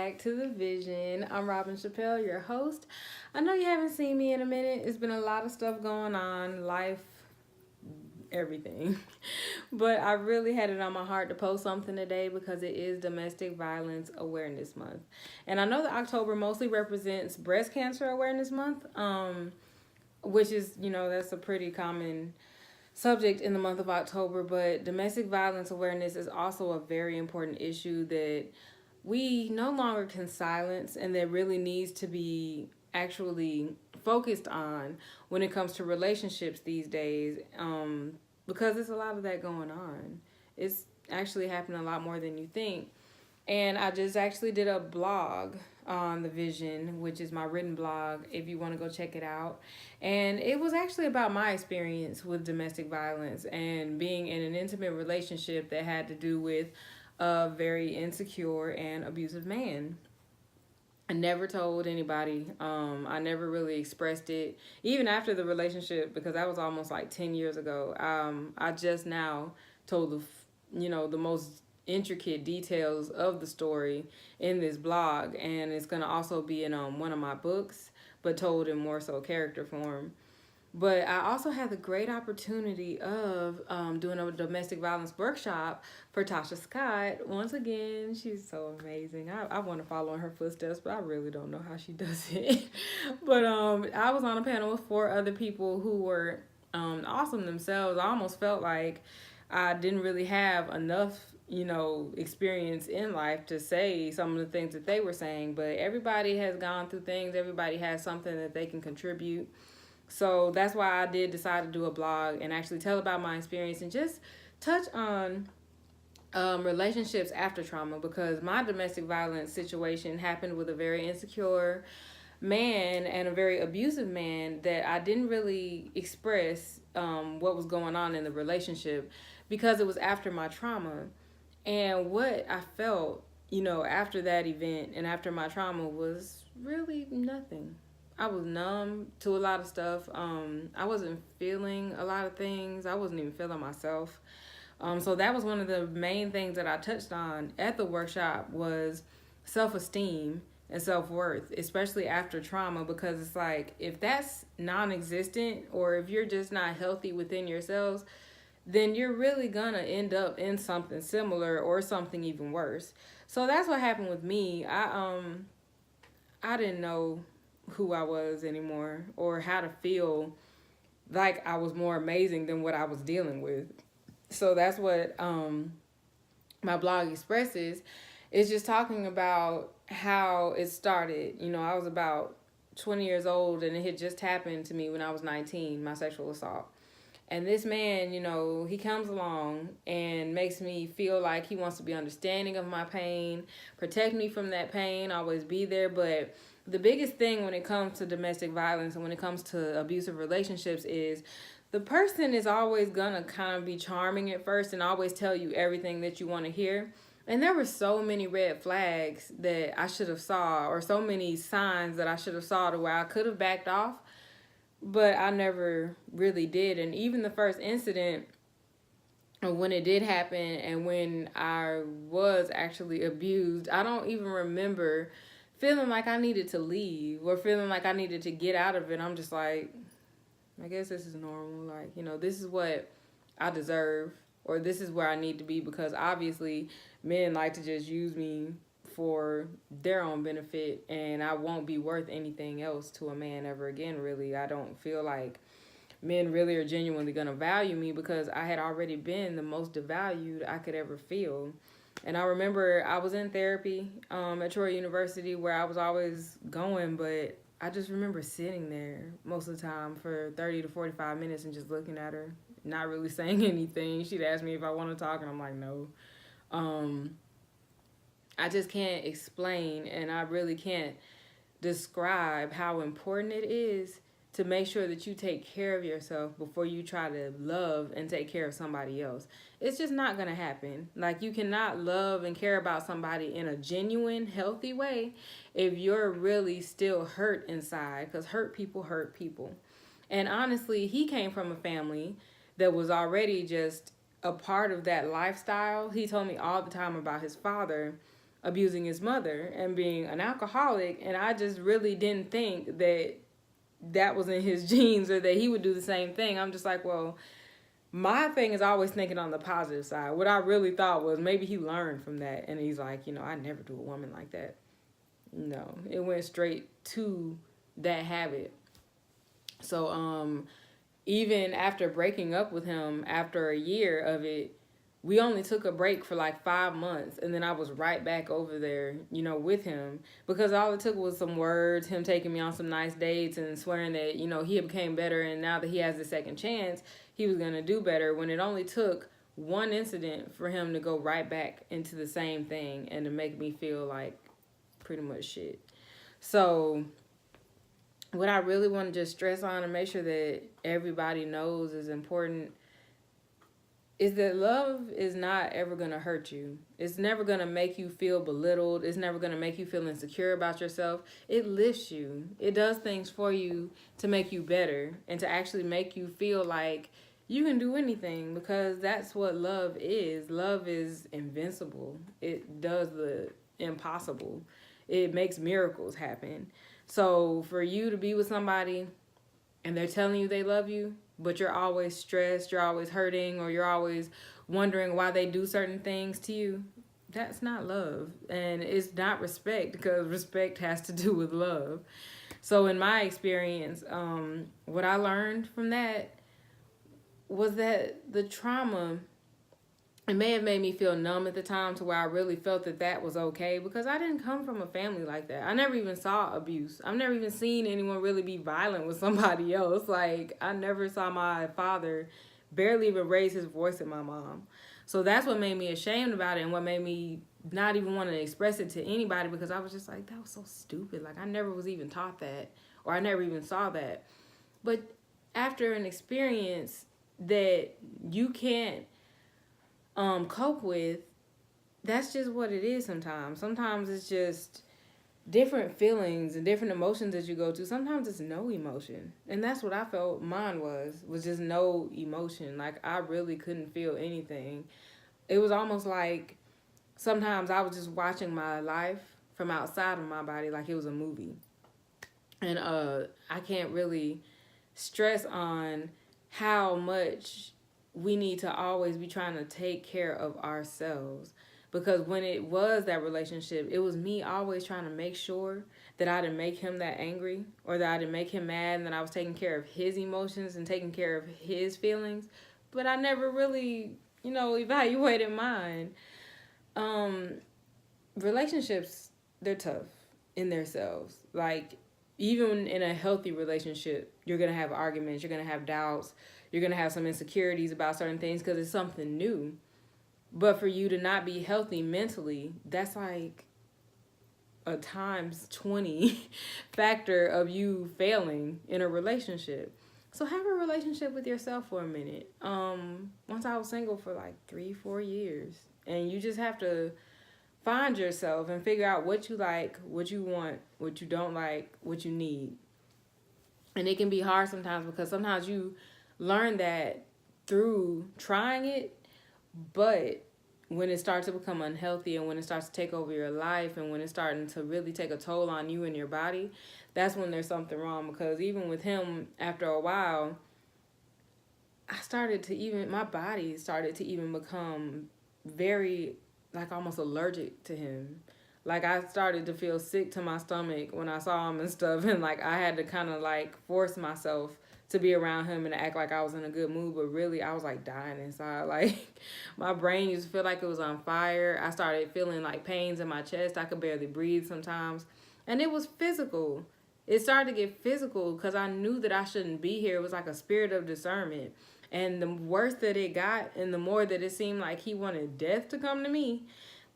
back to The Vision. I'm Robin Chappelle, your host. I know you haven't seen me in a minute. It's been a lot of stuff going on, life, everything. But I really had it on my heart to post something today because it is Domestic Violence Awareness Month. And I know that October mostly represents Breast Cancer Awareness Month, which is, that's a pretty common subject in the month of October, but domestic violence awareness is also a very important issue that we no longer can silence and that really needs to be actually focused on when it comes to relationships these days, because there's a lot of that going on. It's actually happening a lot more than you think. And I just actually did a blog on The Vision, which is my written blog, if you want to go check it out. And it was actually about my experience with domestic violence and being in an intimate relationship that had to do with a very insecure and abusive man. I never told anybody. I never really expressed it, even after the relationship, because that was almost like 10 years ago. I just now told the most intricate details of the story in this blog, and it's gonna also be in one of my books, but told in more so character form. But I also had the great opportunity of doing a domestic violence workshop for Tasha Scott. Once again, she's so amazing. I want to follow in her footsteps, but I really don't know how she does it. But I was on a panel with four other people who were awesome themselves. I almost felt like I didn't really have enough, experience in life to say some of the things that they were saying. But everybody has gone through things. Everybody has something that they can contribute. So that's why I did decide to do a blog and actually tell about my experience and just touch on relationships after trauma, because my domestic violence situation happened with a very insecure man and a very abusive man that I didn't really express what was going on in the relationship because it was after my trauma. And what I felt, after that event and after my trauma was really nothing. I was numb to a lot of stuff. I wasn't feeling a lot of things. I wasn't even feeling myself. So that was one of the main things that I touched on at the workshop was self-esteem and self-worth, especially after trauma, because it's like if that's non-existent or if you're just not healthy within yourselves, then you're really gonna end up in something similar or something even worse. So that's what happened with me. I didn't know who I was anymore or how to feel like I was more amazing than what I was dealing with. So that's what my blog expresses. It's just talking about how it started. I was about 20 years old and it had just happened to me when I was 19, my sexual assault. And this man, he comes along and makes me feel like he wants to be understanding of my pain, protect me from that pain, always be there. But the biggest thing when it comes to domestic violence and when it comes to abusive relationships is the person is always gonna kind of be charming at first and always tell you everything that you want to hear. And there were so many red flags that I should have saw, or so many signs that I should have saw to where I could have backed off, but I never really did. And even the first incident, when it did happen and when I was actually abused, I don't even remember feeling like I needed to leave or feeling like I needed to get out of it. I'm just like, I guess this is normal. Like, this is what I deserve, or this is where I need to be, because obviously men like to just use me for their own benefit, and I won't be worth anything else to a man ever again, really. I don't feel like men really are genuinely going to value me because I had already been the most devalued I could ever feel. And I remember I was in therapy at Troy University where I was always going, but I just remember sitting there most of the time for 30 to 45 minutes and just looking at her, not really saying anything. She'd ask me if I want to talk, and I'm like, no. I just can't explain, and I really can't describe how important it is to make sure that you take care of yourself before you try to love and take care of somebody else. It's just not going to happen. Like, you cannot love and care about somebody in a genuine, healthy way if you're really still hurt inside, because hurt people hurt people. And honestly, he came from a family that was already just a part of that lifestyle. He told me all the time about his father abusing his mother and being an alcoholic. And I just really didn't think that that was in his genes or that he would do the same thing. I'm just like, well, my thing is always thinking on the positive side. What I really thought was maybe he learned from that. And he's like, I never do a woman like that. No, it went straight to that habit. So, even after breaking up with him, after a year of it, we only took a break for like 5 months, and then I was right back over there, with him, because all it took was some words, him taking me on some nice dates and swearing that, he became better, and now that he has the second chance, he was going to do better, when it only took one incident for him to go right back into the same thing and to make me feel like pretty much shit. So what I really want to just stress on and make sure that everybody knows is important is that love is not ever going to hurt you. It's never going to make you feel belittled. It's never going to make you feel insecure about yourself. It lifts you. It does things for you to make you better and to actually make you feel like you can do anything, because that's what love is. Love is invincible. It does the impossible. It makes miracles happen. So for you to be with somebody and they're telling you they love you, but you're always stressed, you're always hurting, or you're always wondering why they do certain things to you, that's not love. And it's not respect, because respect has to do with love. So in my experience, what I learned from that was that the trauma, it may have made me feel numb at the time to where I really felt that that was okay, because I didn't come from a family like that. I never even saw abuse. I've never even seen anyone really be violent with somebody else. Like, I never saw my father barely even raise his voice at my mom. So that's what made me ashamed about it, and what made me not even want to express it to anybody, because I was just like, that was so stupid. Like, I never was even taught that, or I never even saw that. But after an experience that you can't cope with, that's just what it is sometimes. Sometimes it's just different feelings and different emotions that you go to. Sometimes it's no emotion. And that's what I felt mine was just no emotion. Like, I really couldn't feel anything. It was almost like sometimes I was just watching my life from outside of my body, like it was a movie. And I can't really stress on how much we need to always be trying to take care of ourselves. Because when it was that relationship, it was me always trying to make sure that I didn't make him that angry, or that I didn't make him mad, and that I was taking care of his emotions and taking care of his feelings. But I never really, evaluated mine. Relationships, they're tough in themselves. Like, even in a healthy relationship, you're going to have arguments, you're going to have doubts, you're going to have some insecurities about certain things because it's something new. But for you to not be healthy mentally, that's like a times 20 factor of you failing in a relationship. So have a relationship with yourself for a minute. Once I was single for like 3-4 years, and you just have to find yourself and figure out what you like, what you want, what you don't like, what you need. And it can be hard sometimes, because sometimes you learn that through trying it, but when it starts to become unhealthy, and when it starts to take over your life, and when it's starting to really take a toll on you and your body, that's when there's something wrong. Because even with him, after a while, my body started to even become very, like, almost allergic to him. Like, I started to feel sick to my stomach when I saw him and stuff, and like I had to kind of like force myself to be around him and to act like I was in a good mood, but really I was like dying inside. Like, my brain used to feel like it was on fire. I started feeling like pains in my chest. I could barely breathe sometimes, and it was physical. It started to get physical because I knew that I shouldn't be here. It was like a spirit of discernment. And the worse that it got, and the more that it seemed like he wanted death to come to me,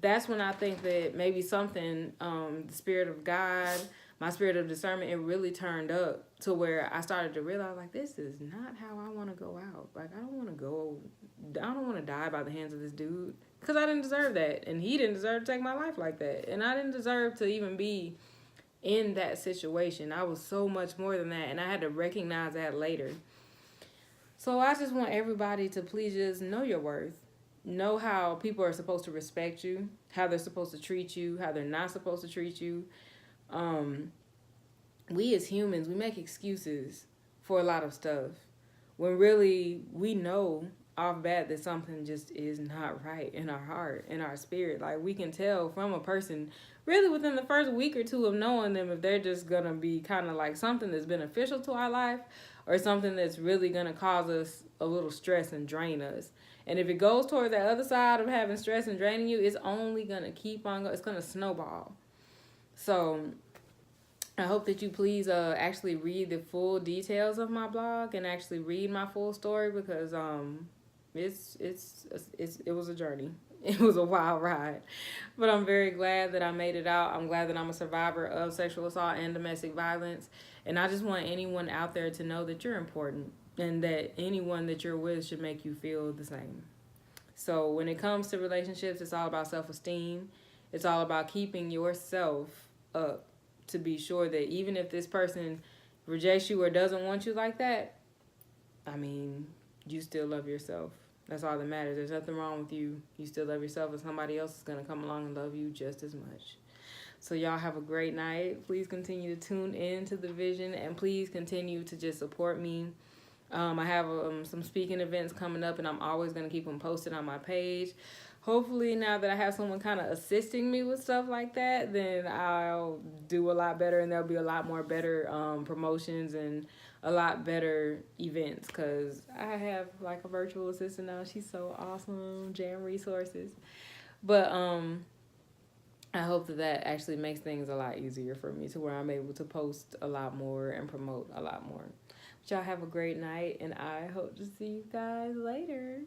that's when I think that maybe something, the Spirit of God, my spirit of discernment, it really turned up to where I started to realize, like, this is not how I want to go out. Like, I don't want to die by the hands of this dude, because I didn't deserve that. And he didn't deserve to take my life like that. And I didn't deserve to even be in that situation. I was so much more than that. And I had to recognize that later. So I just want everybody to please just know your worth. know how people are supposed to respect you, how they're supposed to treat you, how they're not supposed to treat you. Um, we as humans, we make excuses for a lot of stuff when really we know off bat that something just is not right in our heart, in our spirit. Like we can tell from a person really within the first week or two of knowing them if they're just gonna be kind of like something that's beneficial to our life or something that's really gonna cause us a little stress and drain us. And if it goes toward the other side of having stress and draining you, it's only gonna keep on going. It's gonna snowball. So I hope that you please actually read the full details of my blog and actually read my full story because it was a journey. It was a wild ride. But I'm very glad that I made it out. I'm glad that I'm a survivor of sexual assault and domestic violence. And I just want anyone out there to know that you're important and that anyone that you're with should make you feel the same. So when it comes to relationships, it's all about self-esteem. It's all about keeping yourself up to be sure that even if this person rejects you or doesn't want you like that, I mean, you still love yourself. That's all that matters. There's nothing wrong with you. You still love yourself, and somebody else is going to come along and love you just as much. So y'all have a great night. Please continue to tune in to the vision, and please continue to just support me. I have some speaking events coming up, and I'm always going to keep them posted on my page. Hopefully, now that I have someone kind of assisting me with stuff like that, then I'll do a lot better, and there'll be a lot more better promotions and a lot better events because I have like a virtual assistant now. She's so awesome, Jam Resources. But I hope that that actually makes things a lot easier for me to where I'm able to post a lot more and promote a lot more. But y'all have a great night, and I hope to see you guys later.